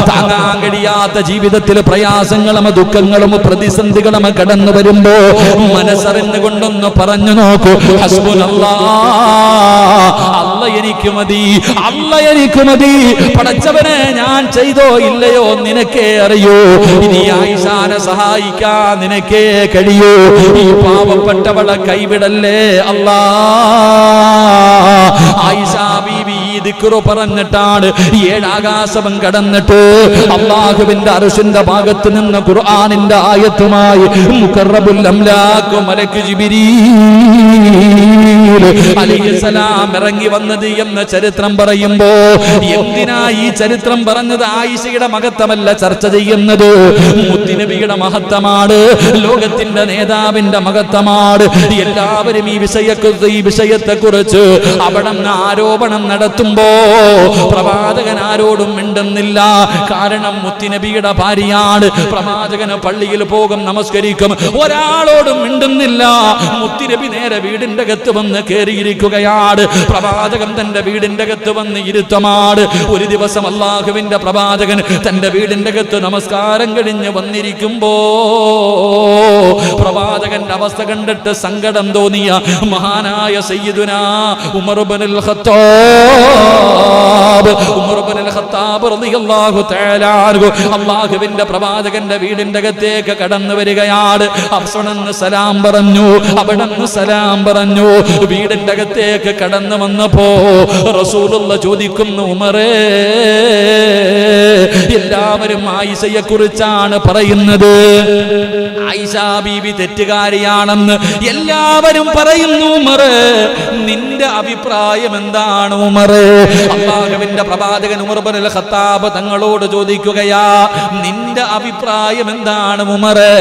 താങ്ങാൻ കഴിയാത്ത ജീവിതത്തിൽ പ്രയാസങ്ങളും ദുഃഖങ്ങളും പ്രതിസന്ധികളും കടന്നു വരുമ്പോ മനസ്സറിഞ്ഞുകൊണ്ടൊന്ന് പറഞ്ഞു നോക്കൂ, ഹസ്ബുനല്ലാഹ്, അല്ല എനിക്ക് മതി, അല്ല എനിക്ക് മതി. പടച്ചവനെ ഞാൻ ചെയ്തോ ഇല്ലയോ നിനക്കേ അറിയൂ. ഇനി ആയിഷാനെ സഹായിക്കാൻ നിനക്കേ കഴിയൂ. ഈ പാവപ്പെട്ടവളെ കൈവിടല്ലേ അല്ലാ. ആയിഷ ബീവി ദിക്റ് പറഞ്ഞിട്ടാണ് 7 ആകാശം കടന്നിട്ട് അല്ലാഹുവിന്റെ അർശിന്റെ ഭാഗത്ത് നിന്ന് ഖുർആനിന്റെ ആയത്തുമായി മുഖറബുൽ അംലാഖ് മലക്ക് ജിബ്രീൽ അലൈഹിസ്സലാം ഇറങ്ങി വന്നത് എന്ന ചരിത്രം പറയുമ്പോ എന്തിനാ ഈ ചരിത്രം പറഞ്ഞത്? ആയിഷയുടെ മഹത്വമല്ല ചർച്ച ചെയ്യുന്നത്, മുത്തുനബിയുടെ മഹത്വമാണ്, ലോകത്തിന്റെ നേതാവിന്റെ മഹത്വമാണ്. എല്ലാവരും ഈ വിഷയത്തെക്കുറിച്ച് അവിടെ ആരോപണം നടത്തുമ്പോ പ്രവാചകൻ ആരോടും മിണ്ടുന്നില്ല. കാരണം മുത്തുനബിയുടെ ഭാര്യയാണ്. പ്രവാചകന് പള്ളിയിൽ പോകും, നമസ്കരിക്കും, ഒരാളോടും മിണ്ടുന്നില്ല. മുത്തുനബി നേരെ വീടിന്റെ അകത്ത് വന്ന് കയറിയിരിക്കുകയാണ്. പ്രവാചകൻ തന്റെ വീടിന്റെ അകത്ത് വന്ന് ഇരുത്തമാണ്. ഒരു ദിവസം അല്ലാഹുവിന്റെ പ്രവാചകൻ തന്റെ വീടിന്റെ അകത്ത് നമസ്കാരം കഴിഞ്ഞ് വന്നിരിക്കുമ്പോ പ്രവാചകന്റെ അവസ്ഥ കണ്ടിട്ട് സങ്കടം തോന്നിയ മഹാനായ സയ്യിദുനാ ഉമർ ഇബ്നുൽ ഖത്താബ് റളിയല്ലാഹു തആല അൻഹു അല്ലാഹുവിന്റെ പ്രവാചകന്റെ വീടിന്റെ അകത്തേക്ക് കടന്നു വരികയാണ്. അബ്സണന്ന് സലാം പറഞ്ഞു, അവിടെന്ന് സലാം പറഞ്ഞു. വീടിന്റെ അകത്തേക്ക് കടന്നു വന്നപ്പോ റസൂലുള്ള ചോദിക്കുന്നു, ഉമറേ, എല്ലാവരും ആയിഷയെ കുറിച്ചാണ് പറയുന്നത്, ആയിഷ ബീവി തെറ്റുകാരിയാണെന്ന് എല്ലാവരും പറയുന്നു. ഉമറേ, നിന്റെ അഭിപ്രായം എന്താണ് ഉമറേ? അല്ലാഹുവിന്റെ പ്രവാചകൻ ഉമർ ഇബ്നുൽ ഖത്താബ് തങ്ങളോട് ചോദിക്കുകയാ, നിന്റെ അഭിപ്രായം എന്താണ് ഉമറേ?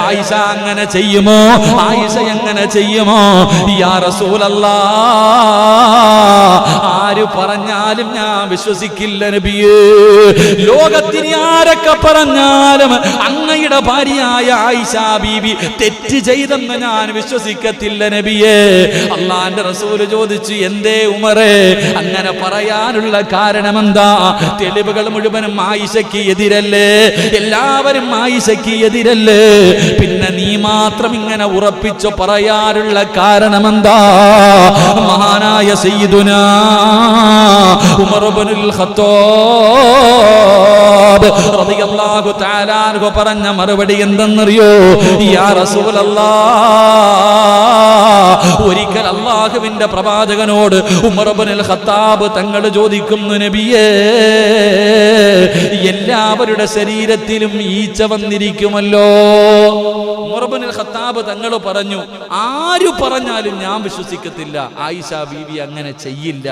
ആയിഷ അങ്ങനെ ചെയ്യുമോ? ആയിഷ എങ്ങനെ ചെയ്യുമോ? യാ റസൂലല്ലാഹ്, ആര് പറഞ്ഞാലും ഞാൻ വിശ്വസിക്കില്ല നബിയേ. ലോകത്തിന് ആരൊക്കെ പറഞ്ഞാലും അങ്ങയുടെ ഭാര്യയായ ആയിഷ ബീവി തെറ്റ് ചെയ്തെന്ന് ഞാൻ വിശ്വസിക്കത്തില്ല നബിയേ. അല്ലാഹുവിന്റെ റസൂൽ ചോദിച്ചു, എന്തേ ഉമറേ അങ്ങനെ പറയാനുള്ള കാരണം എന്താ? തെളിവുകൾ മുഴുവനും ആയിഷയ്ക്ക് എതിരല്ലേ, എല്ലാവരും ആയിഷയ്ക്ക് എതിരല്ലേ, പിന്നെ നീ മാത്രം ഇങ്ങനെ ഉറപ്പിച്ചു പറയാനുള്ള കാരണം എന്താ? മഹാനായ സയ്യിദുനാ ഉമർ ഇബ്നുൽ ഖത്താബ് റളിയല്ലാഹു തആല അൻഹു പറഞ്ഞ മറുപടി എന്തെന്നറിയോ? യാ റസൂലല്ലാഹ്, ഒരിക്കൽ അല്ലാഹുവിന്റെ പ്രവാചകനോട് ഉമർ ഇബ്നുൽ ഖത്താബ് തങ്ങൾ ചോദിക്കുന്നു, നബിയേ, എല്ലാവരുടെ ശരീരത്തിലും ഈച്ച വന്നിരിക്കുമല്ലോ. ഉമർ ഇബ്നുൽ ഖത്താബ് തങ്ങൾ പറഞ്ഞു, ആര് പറഞ്ഞാലും ഞാൻ വിശ്വസിക്കത്തില്ല, ആയിഷ ബീവി അങ്ങനെ ചെയ്യില്ല,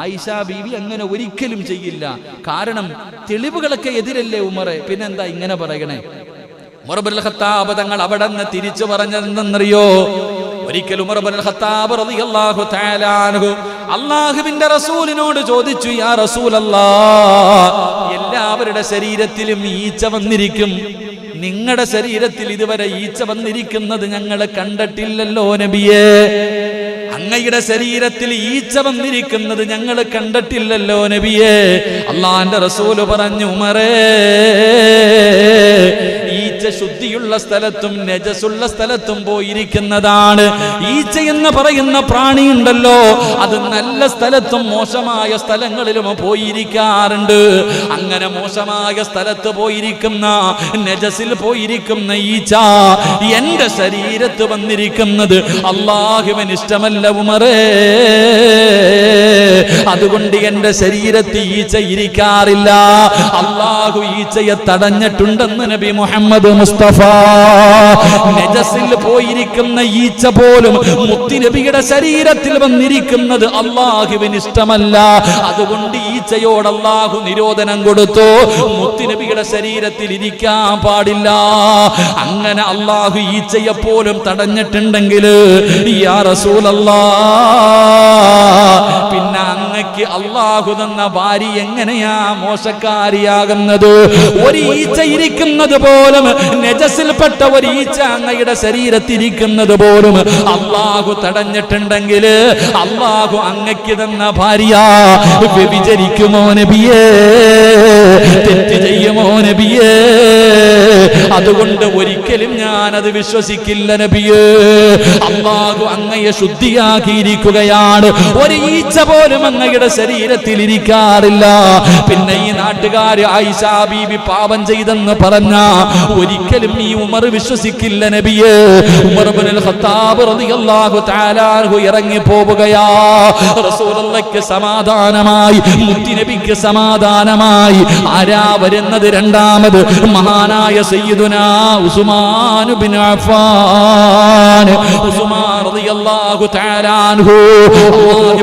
ആയിഷ ബീവി അങ്ങനെ ഒരിക്കലും ചെയ്യില്ല. കാരണം തെളിവുകളൊക്കെ എതിരല്ലേ ഉമറെ, പിന്നെന്താ ഇങ്ങനെ പറയണേ? ഉമർ ഇബ്നുൽ ഖത്താബ് തങ്ങൾ അവിടെ നിന്ന് തിരിച്ചു പറഞ്ഞതെന്നറിയോ? ഒരിക്കൽ ഉമർ ഇബ്നുൽ ഖത്താബ് റളിയല്ലാഹു തആല അൻഹു അല്ലാഹുവിന്റെ റസൂലിനോട് ചോദിച്ചു, യാ റസൂലല്ലാഹ്, എല്ലാവരുടെ ശരീരത്തിലും ഈച്ച വന്നിരിക്കും, നിങ്ങളുടെ ശരീരത്തിൽ ഇതുവരെ ഈച്ച വന്നിരിക്കുന്നത് ഞങ്ങൾ കണ്ടിട്ടില്ലല്ലോ നബിയേ. അങ്ങയുടെ ശരീരത്തിൽ ഈച്ച വന്നിരിക്കുന്നത് ഞങ്ങൾ കണ്ടിട്ടില്ലല്ലോ നബിയേ. അല്ലാഹുവിന്റെ റസൂൽ പറഞ്ഞു, ഉമറേ, ഈച്ച ശുദ്ധിയുള്ള സ്ഥലത്തും നജസുള്ള സ്ഥലത്തും പോയിരിക്കുന്നതാണ്. ഈച്ച എന്ന് പറയുന്ന പ്രാണി ഉണ്ടല്ലോ, അത് നല്ല സ്ഥലത്തും മോശമായ സ്ഥലങ്ങളിലും പോയിരിക്കാറുണ്ട്. അങ്ങനെ മോശമായ സ്ഥലത്ത് പോയിരിക്കുന്ന, നജസിൽ പോയിരിക്കുന്ന ഈച്ച എന്റെ ശരീരത്ത് വന്നിരിക്കുന്നത് അല്ലാഹുവിന് ഇഷ്ടമല്ല ഉമറേ. അതുകൊണ്ട് എന്റെ ശരീരത്തിൽ ഈച്ച ഇരിക്കാറില്ല. അല്ലാഹു ഈച്ചയെ തടഞ്ഞിട്ടുണ്ടെന്ന് നബി മുഹമ്മദ് മുസ്തഫ. നജസിൽ പോയിരിക്കുന്ന ഈച്ച പോലും മുത്തുനബിയുടെ ശരീരത്തിൽ വന്നിരിക്കുന്നത് അല്ലാഹുവിന് ഇഷ്ടമല്ല. അതുകൊണ്ട് ഈച്ചയോട് അല്ലാഹു നിരോധനം കൊടുത്തു, മുത്തുനബിയുടെ ശരീരത്തിൽ ഇരിക്കാൻ പാടില്ല. അങ്ങനെ അല്ലാഹു ഈച്ചയെ പോലും തടഞ്ഞിട്ടുണ്ടെങ്കിൽ യാ റസൂലല്ലാഹ്, പിന്നെ അങ്ങക്ക് അല്ലാഹു തന്ന ഭാര്യ എങ്ങനെയാ മോശക്കാരിയാകുന്നത്? ഒരു ഈച്ച ഇരിക്കുന്നത് പോലും, നജസിൽപ്പെട്ട ഒരു ഈച്ച അങ്ങയുടെ ശരീരത്തിരിക്കുന്നത് പോലും അല്ലാഹു തടഞ്ഞിട്ടുണ്ടെങ്കിൽ അല്ലാഹു അങ്ങക്ക് തന്ന ഭാര്യ വ്യഭിചരിക്കുമോ നബിയേ? തെറ്റ് ചെയ്യുമോ അതുകൊണ്ട് ഒരിക്കലും ഞാൻ അത് വിശ്വസിക്കില്ല നബിയേ. അല്ലാഹു അങ്ങയെ ശുദ്ധിയാക്കിയിരിക്കുകയാണ്. ഒരു ഈച്ച പോലും അങ്ങയുടെ ശരീരത്തിൽ ഇരിക്കാറില്ല. പിന്നെ ഈ നാട്ടുകാര് ആയിഷ ബീബി പാപം ചെയ്തെന്ന് പറഞ്ഞ ഒരിക്കലും ഈ ഉമർ വിശ്വസിക്കില്ല നബിയേ. ഉമർ ഇബ്നുൽ ഖത്താബ് റളിയല്ലാഹു തആല അൻഹു ഇറങ്ങി പോവുകയാ. റസൂലുള്ളാഹിക്ക് സമാധാനമായി, മുത്തുനബിക്ക് സമാധാനമായി. ആരാ വരുന്നത്? രണ്ടാമത് മഹാനായ സയ്യിദുനാ ഉസ്മാൻ ഇബ്നു അഫ്ഫാൻ. ഉസ്മാൻ റളിയല്ലാഹു തആല അൻഹു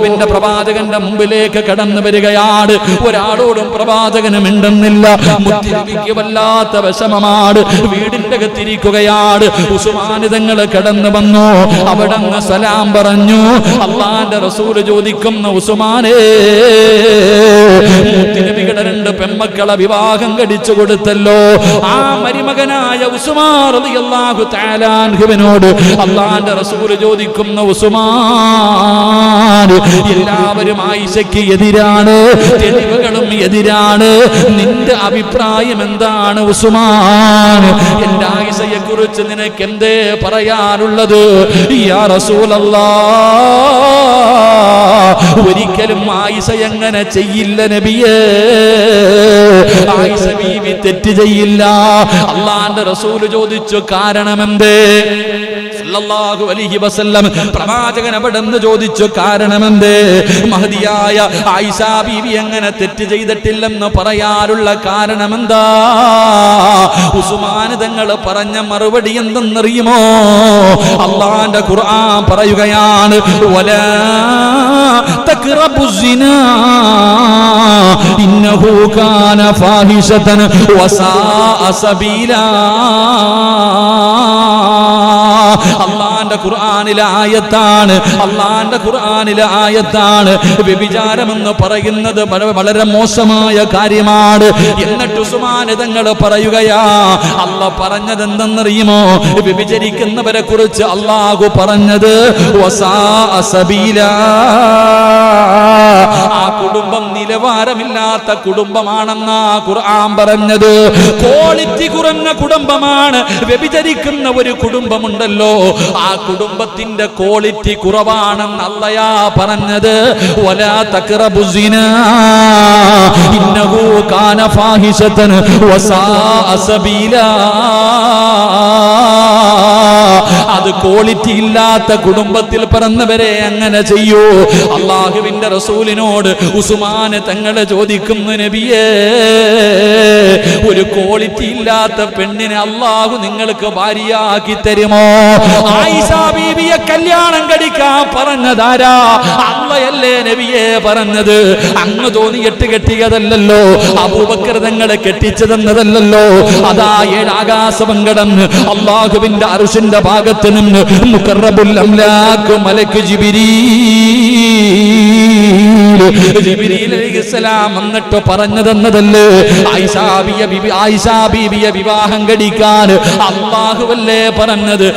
അല്ലാഹുവിന്റെ പ്രവാചകന്റെ മുമ്പിലേക്ക് കടന്നു വരികയാണ്. ഒരാളോടും പ്രവാചകന് മിണ്ടുന്നില്ല. മുത്തുനബിക്ക് വല്ലാത്ത വിഷമമാണ്. വീടിന്റെ അകത്തിരിക്കുകയാണ്. ഉസ്മാൻ തങ്ങൾ കടന്നു വന്നു. അവിടങ്ങ് സലാം പറഞ്ഞു. അല്ലാഹുവിന്റെ റസൂൽ ചോദിക്കുന്ന ഉസ്മാനേ, മുത്തുനബിയുടെ 2 പെൺമക്കളെ വിവാഹം കഴിച്ചു കൊടുത്തല്ലോ. ആ മരുമകനായ ഉസ്മാൻ റളിയല്ലാഹു തആല അൻഹുവിനോട് അല്ലാഹുവിന്റെ റസൂൽ ചോദിക്കുന്ന ഉസ്മാൻ, എല്ലാവരും ആയിഷയ്ക്ക് എതിരാണ്, തെളിവുകളും എതിരാണ്. നിന്റെ അഭിപ്രായം എന്താണ് ഉസ്മാൻ? എന്റെ ആയിഷയെ കുറിച്ച് നിനക്ക് എന്തേ പറയാനുള്ളത്? യാ റസൂലല്ലാഹ്, ഒരിക്കലും ആയിഷ എങ്ങനെ ചെയ്യില്ല നബിയേ. ആയിഷ ബീവി തെറ്റ് ചെയ്യില്ല. അല്ലാഹുവിന്റെ റസൂൽ ചോദിച്ചു, കാരണമെന്തേ? സല്ലല്ലാഹു അലൈഹി വസല്ലം പ്രവാചകൻ അവിടെന്ന് ചോദിച്ചു, കാരണമെന്തേ? മഹദിയായ ആയിഷ ബീവി എങ്ങനെ തെറ്റ് ചെയ്തിട്ടില്ലെന്ന് പറയാനുള്ള കാരണമെന്താ? ഉസ്മാൻ തങ്ങൾ പറഞ്ഞ മറുപടി എന്തെന്നറിയുമോ? അല്ലാഹുവിന്റെ ഖുർആൻ പറയുകയാണ്, വലാ തഖറബു സിനാ ഇന്നഹു കാന ഫാഹിശതൻ വസാഅ സബീലാ. അല്ലാഹുവിന്റെ ഖുർആനിലെ ആയത്താണ്. അല്ലാഹുവിന്റെ ഖുർആനിലെ ആയത്താണ്. വ്യഭിചാരമെന്ന് പറയുന്നത് വളരെ മോശമായ കാര്യമാണ്. എന്നിട്ട് ഉസ്മാൻ തങ്ങൾ പറയുകയാ, അല്ലാഹ് പറഞ്ഞത് എന്തെന്നറിയുമോ? വ്യഭിചരിക്കുന്നവരെ കുറിച്ച് അല്ലാഹു പറഞ്ഞത് വസാഅ സബീലാ. ആ കുടുംബം നിലവാരമില്ലാത്ത കുടുംബമാണെന്നാ ഖുർആൻ പറഞ്ഞത്. ക്വാളിറ്റി കുറഞ്ഞ കുടുംബമാണ്. വ്യഭിചരിക്കുന്ന ഒരു കുടുംബമുണ്ടല്ലോ, ആ കുടുംബത്തിന്റെ ക്വാളിറ്റി കുറവാണെന്ന് അല്ലാഹ് പറഞ്ഞത്. വലാ തഖറബു സിനാ ഇന്നഹു കാന ഫാഹിശതൻ വസാഅ സബീലാ. അത് ക്വാളിറ്റി ഇല്ലാത്ത കുടുംബത്തിൽ പിറന്നവരെ അങ്ങനെ ചെയ്യൂ. അല്ലാഹുവിന്റെ റസൂലിനോട് ഉസ്മാൻ തങ്ങൾ ചോദിക്കുന്നു, നബിയേ, ഒരു ക്വാളിറ്റി ഇല്ലാത്ത പെണ്ണിനെ അല്ലാഹു നിങ്ങൾക്ക് ഭാര്യയാക്കി തരുമോ? ആയിഷ ബീവിയെ കല്യാണം കഴിക്കാൻ പറഞ്ഞതാരാ? അല്ലാഹയല്ലേ നബിയെ പറഞ്ഞത്. അങ്ങ് തോന്നിയിട്ട് കെട്ടിയതല്ലല്ലോ, അബൂബക്കർ തങ്ങളെ കെട്ടിച്ചതെന്നതല്ലല്ലോ. അതാ 7 ആകാശം കടന്ന് അല്ലാഹുവിന്റെ അർശിന്റെ ഭാഗത്ത് നിന്ന് മുഖറബുൽ അംലാഖ് മലക്ക് ജിബ്രീൽ അലൈഹിസ്സലാം എന്നിട്ട് പറഞ്ഞതെന്നതല്ലേ? ആയിഷ ബീവിയെ വിവാഹം കഴിക്കാൻ അല്ലാഹുവല്ലേ പറഞ്ഞത്.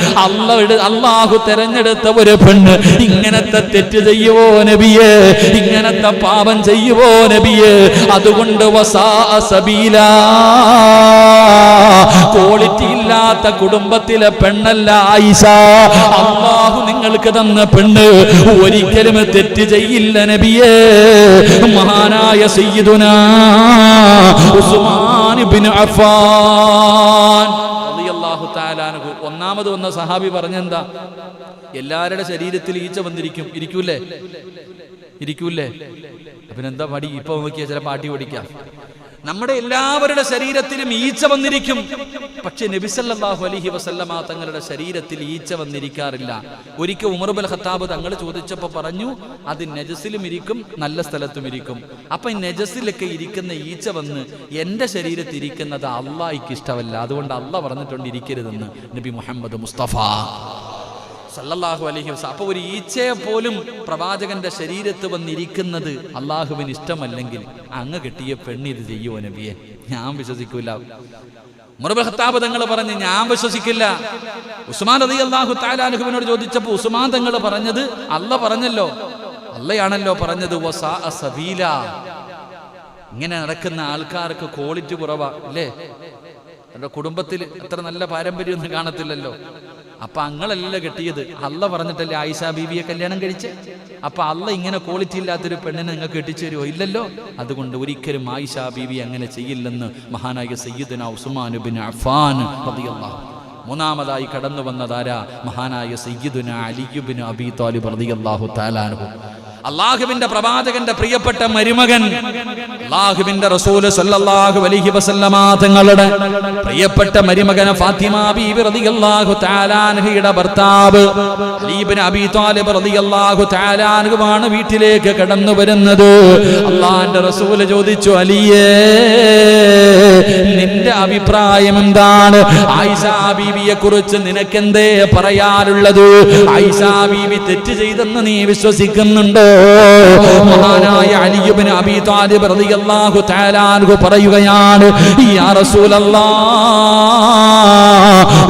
അല്ലാഹു തെരഞ്ഞെടുത്ത ഒരു പെണ്ണ് ഇങ്ങനത്തെ തെറ്റ് ചെയ്യുവോ നബിയേ? ഇങ്ങനത്തെ പാപം ചെയ്യുവോ നബിയേ? അതുകൊണ്ട് വസാഅ സബീലാ. ക്വാളിറ്റി ഇല്ലാത്ത കുടുംബത്തിലെ പെണ്ണല്ല ആയിഷ. അല്ലാഹു നിങ്ങൾക്ക് തന്ന പെണ്ണ് ഒരിക്കലും തെറ്റ് ചെയ്യില്ല നബിയേ. മഹാനായ സയ്യിദുനാ ഉസ്മാൻ ഇബ്നു അഫ്ഫാൻ റളിയല്ലാഹു തആല അൻഹു. ഒന്നാമത് വന്ന സഹാബി പറഞ്ഞെന്താ? എല്ലാവരുടെ ശരീരത്തിൽ ഈച്ച വന്നിരിക്കും. ഇരിക്കൂലേ? അപ്പിനെന്താ പടി? ഇപ്പൊ നോക്കിയാ ചില പാട്ടി ഓടിക്കാം. നമ്മുടെ എല്ലാവരുടെ ശരീരത്തിലും ഈച്ച വന്നിരിക്കും. പക്ഷെ നബി സല്ലല്ലാഹു അലൈഹി വസല്ലമ തങ്ങളുടെ ശരീരത്തിൽ ഈച്ച വന്നിരിക്കാറില്ല. ഒരിക്കൽ ഉമർ ഇബ്നുൽ ഖത്താബ് തങ്ങൾ ചോദിച്ചപ്പോൾ പറഞ്ഞു, അത് നജസിലും ഇരിക്കും, നല്ല സ്ഥലത്തും ഇരിക്കും. അപ്പൊ ഈ നജസിലൊക്കെ ഇരിക്കുന്ന ഈച്ച വന്ന് എന്റെ ശരീരത്തിൽ ഇരിക്കുന്നത് അള്ളാഹിക്ക് ഇഷ്ടമല്ല. അതുകൊണ്ട് അള്ളാഹ് പറഞ്ഞിട്ടുണ്ട് ഇരിക്കരുതെന്ന് നബി മുഹമ്മദ് മുസ്തഫ സല്ലല്ലാഹു അലൈഹി വസല്ലം. അപ്പൊ ഒരു ഈച്ചയെ പോലും പ്രവാചകന്റെ ശരീരത്ത് വന്നിരിക്കുന്നത് അള്ളാഹുവിന് ഇഷ്ടമല്ലെങ്കിൽ അങ്ങ് കെട്ടിയ പെണ്ണ് ഇത് ചെയ്യുവോ നബിയെ? ഞാൻ വിശ്വസിക്കൂല. ഉമർ ഇബ്നുൽ ഖത്താബ് തങ്ങൾ പറഞ്ഞു, ഞാൻ വിശ്വസിക്കില്ല. ഉസ്മാൻ റളിയല്ലാഹു തആല അൻഹുവിനോട് ചോദിച്ചപ്പോൾ ഉസ്മാൻ തങ്ങൾ പറഞ്ഞത്, അല്ലാഹ് പറഞ്ഞല്ലോ, അല്ലാഹയാണല്ലോ പറഞ്ഞത്, വസാഅ സബീല. ഇങ്ങനെ നടക്കുന്ന ആൾക്കാർക്ക് ക്വാളിറ്റി കുറവാ അല്ലേ? എന്റെ കുടുംബത്തിൽ അത്ര നല്ല പാരമ്പര്യമൊന്നും കാണത്തില്ലല്ലോ. അപ്പൊ അങ്ങളല്ല കെട്ടിയത്, അല്ല പറഞ്ഞിട്ടല്ലേ ആയിഷ ബീവിയെ കല്യാണം കഴിച്ച്. അപ്പൊ അല്ല ഇങ്ങനെ ക്വാളിറ്റി ഇല്ലാത്തൊരു പെണ്ണിനെ നിങ്ങൾക്ക് കെട്ടിച്ചു തരുമോ? ഇല്ലല്ലോ. അതുകൊണ്ട് ഒരിക്കലും ആയിഷ ബീവി അങ്ങനെ ചെയ്യില്ലെന്ന് മഹാനായ സയ്യിദുനാ ഉസ്മാൻ ഇബ്നു അഫ്ഫാൻ റളിയല്ലാഹു. മൂന്നാമതായി കടന്നു വന്നതാരാ? മഹാനായ സയ്യിദുനാ അലി ഇബ്നു അബീ ത്വാലിബ് റളിയല്ലാഹു തആല അൻഹു. അള്ളാഹുവിന്റെ പ്രവാചകന്റെ പ്രിയപ്പെട്ട മരുമകൻ, അള്ളാഹുവിന്റെ റസൂല് സല്ലല്ലാഹു അലൈഹി വസല്ലമ തങ്ങളുടെ പ്രിയപ്പെട്ട മരുമകൻ ഫാത്തിമ ബീവി റളിയല്ലാഹു തആല അൻഹയുടെ ഭർത്താവ് അലി ഇബ്നു അബീ ത്വാലിബ് റളിയല്ലാഹു തആല അൻഹുവാണ് വീട്ടിലേക്ക് കടന്നു വരുന്നത്. അള്ളാഹുവിന്റെ റസൂല് ചോദിച്ചു, അലിയേ, നിന്റെ അഭിപ്രായം എന്താണ്? ആയിഷ ബീവിയെ കുറിച്ച് നിനക്കെന്തേ പറയാനുള്ളത്? ആയിഷ ബീവി തെറ്റ് ചെയ്തെന്ന് നീ വിശ്വസിക്കുന്നുണ്ടോ? മഹാനായ അലി ഇബ്നു അബീ ത്വാലിബ് റളിയല്ലാഹു തആല അൻഹു പറയുകയാണ്, യാ റസൂലല്ലാഹ്,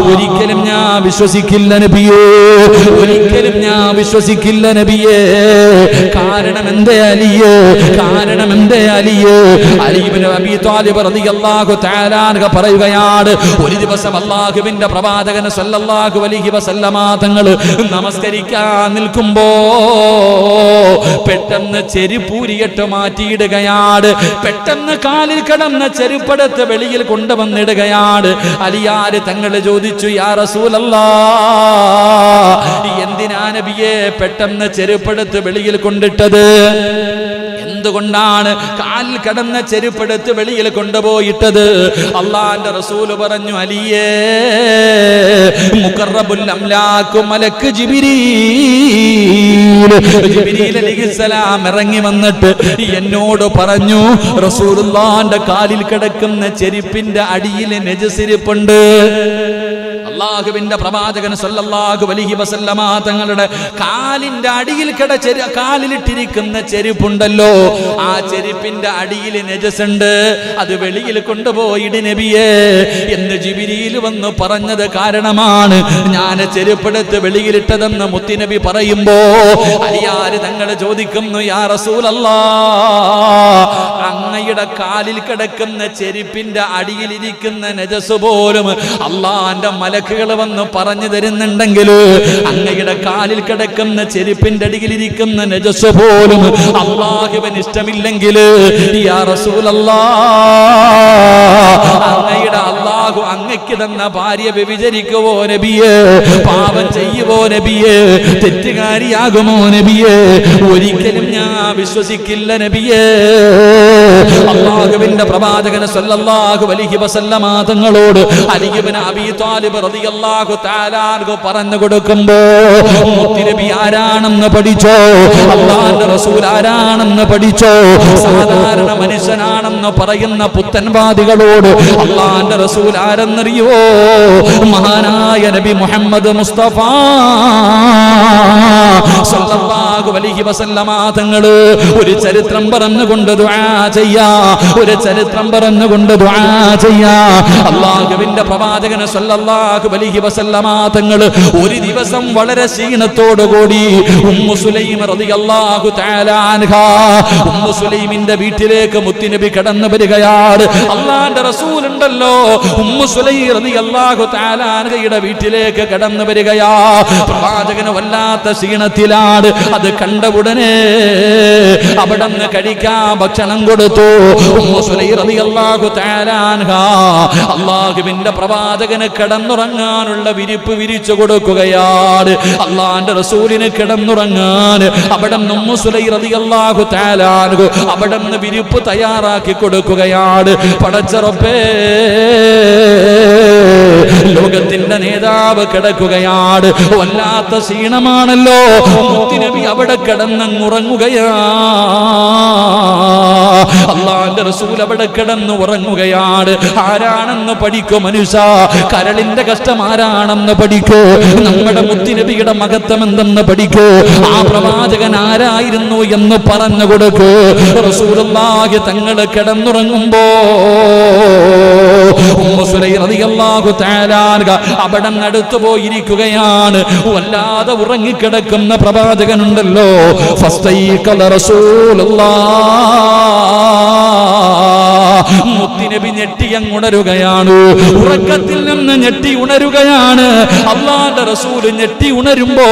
ഒരിക്കലും ഞാൻ വിശ്വസിക്കില്ല നബിയേ, ഒരിക്കലും ഞാൻ വിശ്വസിക്കില്ല നബിയേ. കാരണം എന്തേ അലിയേ? കാരണം എന്തേ അലിയേ? അലി ഇബ്നു അബീ ത്വാലിബ് റളിയല്ലാഹു തആല അൻഹു പറയുകയാണ്, ഒരു ദിവസം അല്ലാഹുവിന്റെ പ്രവാചകൻ സല്ലല്ലാഹു അലൈഹി വസല്ലമ തങ്ങൾ നമസ്കരിക്കാൻ നിൽക്കുമ്പോ പെട്ടെന്ന് ചെരുപ്പൂരിയിട്ട് മാറ്റിയിടുകയാണ്. പെട്ടെന്ന് കാലിൽ കിടന്ന ചെരുപ്പെടുത്ത് വെളിയിൽ കൊണ്ടുവന്നിടുകയാണ്. അലിയാര് തങ്ങൾ ചോദിച്ചു, യാ റസൂലല്ലാഹ്, എന്തിനാ നബിയെ പെട്ടെന്ന് ചെരുപ്പെടുത്ത് വെളിയിൽ കൊണ്ടിട്ടത്? എന്തുകൊണ്ടാണ് കാലിൽ കിടന്ന ചെരുപ്പെടുത്ത് വെളിയിൽ കൊണ്ടുപോയിട്ടത്? അള്ളാന്റെ റസൂല് പറഞ്ഞു, അലിയേ, മുഖറബുൽ അംലാഖ് മലക്ക് ജിബ്രീൽ അലൈഹിസ്സലാം ഇറങ്ങി വന്നിട്ട് എന്നോട് പറഞ്ഞു, റസൂലുള്ളാന്റെ കാലിൽ കിടക്കുന്ന ചെരുപ്പിന്റെ അടിയിൽ നജസിരിപ്പുണ്ട്. അല്ലാഹുവിന്റെ പ്രവാചകൻ സല്ലല്ലാഹു അലൈഹി വസല്ലമ തങ്ങളുടെ കാലിന്റെ അടിയിൽ കാലിലിട്ടിരിക്കുന്ന ചെരുപ്പുണ്ടല്ലോ, ആ ചെരുപ്പിന്റെ അടിയിൽ നജസുണ്ട്, അത് വെളിയിൽ കൊണ്ടുപോയിട് നബിയേ എന്ന് ജിബ്രീൽ വന്ന് പറഞ്ഞത് കാരണമാണ് ഞാൻ ചെരുപ്പെടുത്ത് വെളിയിലിട്ടതെന്ന് മുത്തുനബി പറയുമ്പോ അലിയാര് തങ്ങൾ ചോദിക്കുന്നു, യാ റസൂലല്ലാഹ്, അങ്ങയുടെ കാലിൽ കിടക്കുന്ന ചെരുപ്പിന്റെ അടിയിലിരിക്കുന്ന നജസ് പോലും അള്ളാന്റെ മലക്കുകൾ വന്ന് പറഞ്ഞു തരുന്നുണ്ടെങ്കിൽ അങ്ങയുടെ കാലിൽ കിടക്കുന്ന ചെരുപ്പിന്റെ അടിയിലിരിക്കുന്ന നജസ് പോലും അള്ളാഹുവിന് ഇഷ്ടമില്ലെങ്കിൽ, യാ റസൂലല്ലാഹ്, അങ്ങയുടെ അള്ളാഹു അങ്ങയ്ക്ക് തന്ന ഭാര്യ വ്യഭിചരിക്കുവോ നബിയേ? പാപം ചെയ്യുവോ നബിയേ? തെറ്റുകാരിയാകുമോ നബിയേ? ഒരിക്കലും ഞാൻ വിശ്വസിക്കില്ല നബിയേ. അല്ലാഹുവിന്റെ പ്രവാചകൻ സല്ലല്ലാഹു അലൈഹി വസല്ലമ തങ്ങളോട് അലി ഇബ്നു അബീ ത്വാലിബ് റളിയല്ലാഹു തആല അൻഹു പറഞ്ഞു കൊടുക്കുമ്പോ മുത്തുനബി ആരാണെന്ന് പഠിച്ചോ? അല്ലാഹുവിന്റെ റസൂൽ ആരാണെന്ന് പഠിച്ചോ? സാധാരണ മനുഷ്യനാണെന്ന് പറയുന്ന പുത്തൻവാദികളോട് അല്ലാഹുവിന്റെ റസൂൽ ആരെന്നറിയോ? മഹാനായ നബി മുഹമ്മദ് മുസ്തഫ സല്ലല്ലാഹു അലൈഹി വസല്ലമ തങ്ങൾ ഒരു ചരിത്രം പറഞ്ഞുകൊണ്ട് ദുആ ചെയ്യാ, ഒരു ചരിത്രം പറഞ്ഞുകൊണ്ട് ദുആ ചെയ്യാ. അല്ലാഹുവിന്റെ പ്രവാചകൻ സല്ലല്ലാഹു അലൈഹി വസല്ലമ തങ്ങൾ ഒരു ദിവസം വളരെ ക്ഷീണത്തോടുകൂടി ഉമ്മു സുലൈം റളിയല്ലാഹു തആല അൻഹാ, ഉമ്മു സുലൈമിന്റെ വീട്ടിലേക്ക് മുത്തുനബി കടന്നു വരികയാണ്. അല്ലാഹുവിന്റെ റസൂൽ ഉണ്ടല്ലോ, ഉമ്മു സുലൈം റളിയല്ലാഹു തആല അൻഹയുടെ വീട്ടിലേക്ക് കടന്നു വരികയാ. പ്രവാചകന് വല്ലാത്ത ക്ഷീണത്തിലാണ്. അത് കണ്ട ഉടനെ അവിടുന്ന് കഴിക്കാൻ ഭക്ഷണം കൊടുത്തു. ഉമ്മു സുലൈം റളിയല്ലാഹു തആല അൻഹാ അല്ലാഹുവിന്റെ പ്രവാചകന് കിടന്നുറങ്ങാനുള്ള വിരിപ്പ് വിരിച്ചു കൊടുക്കുകയാണ്. അല്ലാഹുവിന്റെ റസൂലിന് കിടന്നുറങ്ങാൻ അവിടുന്ന് ഉമ്മു സുലൈം റളിയല്ലാഹു തആല അൻഹു അവിടുന്ന് വിരിപ്പ് തയ്യാറാക്കി കൊടുക്കുകയാണ്. പടച്ച റബ്ബേ, ലോകത്തിന്റെ നേതാവ് കിടക്കുകയാണ്. വല്ലാത്ത ക്ഷീണമാണല്ലോ. മുത്തുനബി അവിടെ കിടന്നുറങ്ങുകയാ. അല്ലാഹുവിന്റെ റസൂൽ അവിടെ കിടന്നു ഉറങ്ങുകയാണ്. ആരാണെന്ന് പഠിക്കോ മനുഷ്യ? കരളിന്റെ കഷ്ടം ആരാണെന്ന് പഠിക്കോ? നമ്മുടെ മുത്തുനബിയുടെ മഹത്വം എന്തെന്ന് പഠിക്കോ? ആ പ്രവാചകൻ ആരായിരുന്നു എന്ന് പറഞ്ഞു കൊടുക്കൂ. റസൂലുള്ളാഹി തങ്ങൾ കിടന്നുറങ്ങുമ്പോ ഉമ്മു സുലൈം റളിയല്ലാഹു തആല അവിടെ അടുത്തു പോയിരിക്കുകയാണ്. വല്ലാതെ ഉറങ്ങിക്കിടക്കുന്ന പ്രവാചകനുണ്ടല്ലോ. ഫസ്തൈഖല റസൂലുള്ളാഹ്, മുത്തുനബി ഞെട്ടി അങ്ങുണരുകയാണ്. ഉറക്കത്തിൽ നിന്ന് ഞെട്ടി ഉണരുകയാണ്. അല്ലാഹുവിന്റെ റസൂൽ ഞെട്ടി ഉണരുമ്പോ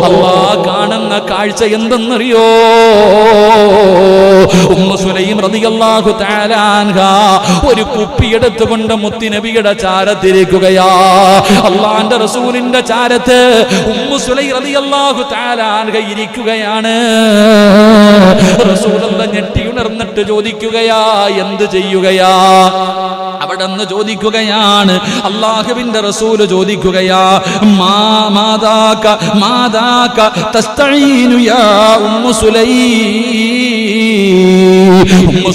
അല്ലാഹ് കാണുന്ന കാഴ്ച എന്തെന്നറിയോ? ഉമ്മു സുലൈം റളിയല്ലാഹു തആല അൻഹ ഒരു കുപ്പി എടുത്തുകൊണ്ട് മുത്തുനബിയുടെ ചാരത്തിരിക്കുകയാ. അല്ലാഹുവിന്റെ റസൂലിന്റെ ചാരത്ത് ഉമ്മു സുലൈം റളിയല്ലാഹു തആല അൻഹ ഇരിക്കുകയാണ്. റസൂലുള്ള ഞെട്ടി ഉണർന്നിട്ട് ചോദിക്കുകയാ, എന്ത് ചെയ്യുകയാ? അവിടെ നിന്ന് ചോദിക്കുകയാണ്, അല്ലാഹുവിന്റെ റസൂൽ ചോദിക്കുകയാ, മാദാക തസ്തഈനു യാ ഉമ്മു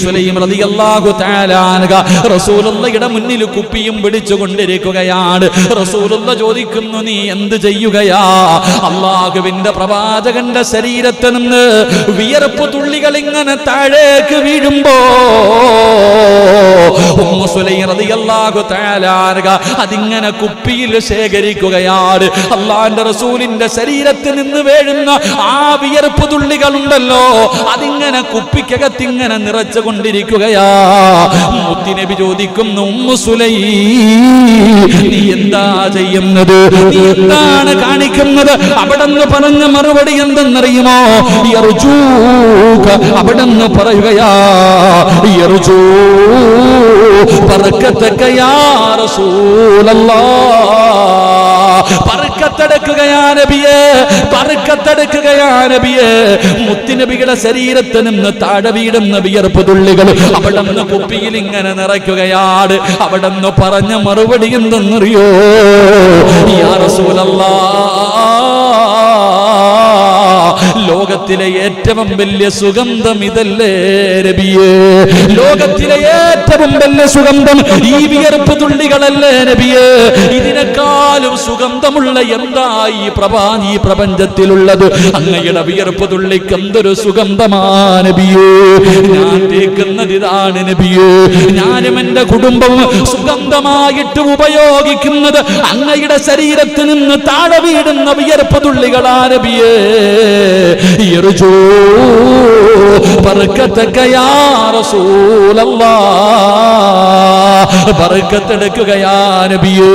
സുലൈം റളിയല്ലാഹു തആല അൻഹ റസൂലുള്ളാഹിയുടെ മുന്നിൽ കുപ്പിയും പിടിച്ചുകൊണ്ടിരിക്കുകയാണ്. റസൂലുള്ള ചോദിക്കുന്നു, നീ എന്ത് ചെയ്യുകയാ? അല്ലാഹുവിന്റെ പ്രവാചകന്റെ ശരീരത്തിൽ നിന്ന് വിയർപ്പ് തുള്ളികൾ ഇങ്ങനെ താഴേക്ക് വീഴുമ്പോ ഉമ്മു സുലൈം റളിയല്ലാഹു തആല അൻഹ അതിങ്ങനെ കുപ്പിയിൽ ശേഖരിക്കുകയാണ്. അല്ലാഹുവിന്റെ റസൂലിന്റെ ശരീരത്തിൽ നിന്ന് വീഴുന്ന ആ വിയർപ്പ് തുള്ളികൾ ഉണ്ടല്ലോ, അതിങ്ങനെ കുപ്പിക്കകത്ത് ഇങ്ങനെ നിറച്ചുകൊണ്ടിരിക്കുകയാ. മുത്തുനബി ചോദിക്കുന്നു, ഉമ്മു സുലൈം നീ എന്താ ചെയ്യുന്നത്? നീ എന്താണ് കാണിക്കുന്നത്? അവിടെന്ന് പറഞ്ഞ മറുപടി എന്തെന്നറിയുമോ? യർജൂക. അവിടെന്ന് പറയുകയാ, യർജൂ ബർക്കതക യാ റസൂലല്ലാഹ്. ബർക്കത്തെടുക്കുകയാ നബിയേ, ബർക്കത്തെടുക്കുകയാ നബിയേ. മുത്തുനബിയുടെ ശരീരത്തിൽ നിന്ന് താഴെ വീടുന്ന വിയർപ്പ് തുള്ളികൾ അവിടെ നിന്ന് കുപ്പിയിൽ ഇങ്ങനെ നിറയ്ക്കുകയാണ്. അവിടെ നിന്ന് പറഞ്ഞ മറുപടി എന്തെന്നറിയോ? യാ റസൂലല്ലാഹ്, ലോകത്തിലെ ഏറ്റവും വലിയ സുഗന്ധം ഇതല്ലേ നബിയേ? ലോകത്തിലെ ഏറ്റവും വലിയ സുഗന്ധം ഈ വിയർപ്പ് തുള്ളികളല്ലേ നബിയേ? ഇതിനേക്കാളും സുഗന്ധമുള്ള എന്താ ഈ പ്രപഞ്ചത്തിലുള്ളത്? അങ്ങയുടെ വിയർപ്പ് തുള്ളിക്ക് എന്തൊരു സുഗന്ധമാ നബിയേ. ഞാൻ തേക്കുന്നത് ഇതാണ് നബിയേ. ഞാനും എന്റെ കുടുംബവും സുഗന്ധമായിട്ട് ഉപയോഗിക്കുന്നത് അങ്ങയുടെ ശരീരത്തിൽ നിന്ന് താഴെ വീടുന്ന വിയർപ്പ് തുള്ളികളാ നബിയേ. യർജൂ ബർക്കതക യാ റസൂലല്ലാഹ്. ബർക്കത്തെടുക്കുകയാ നബിയേ.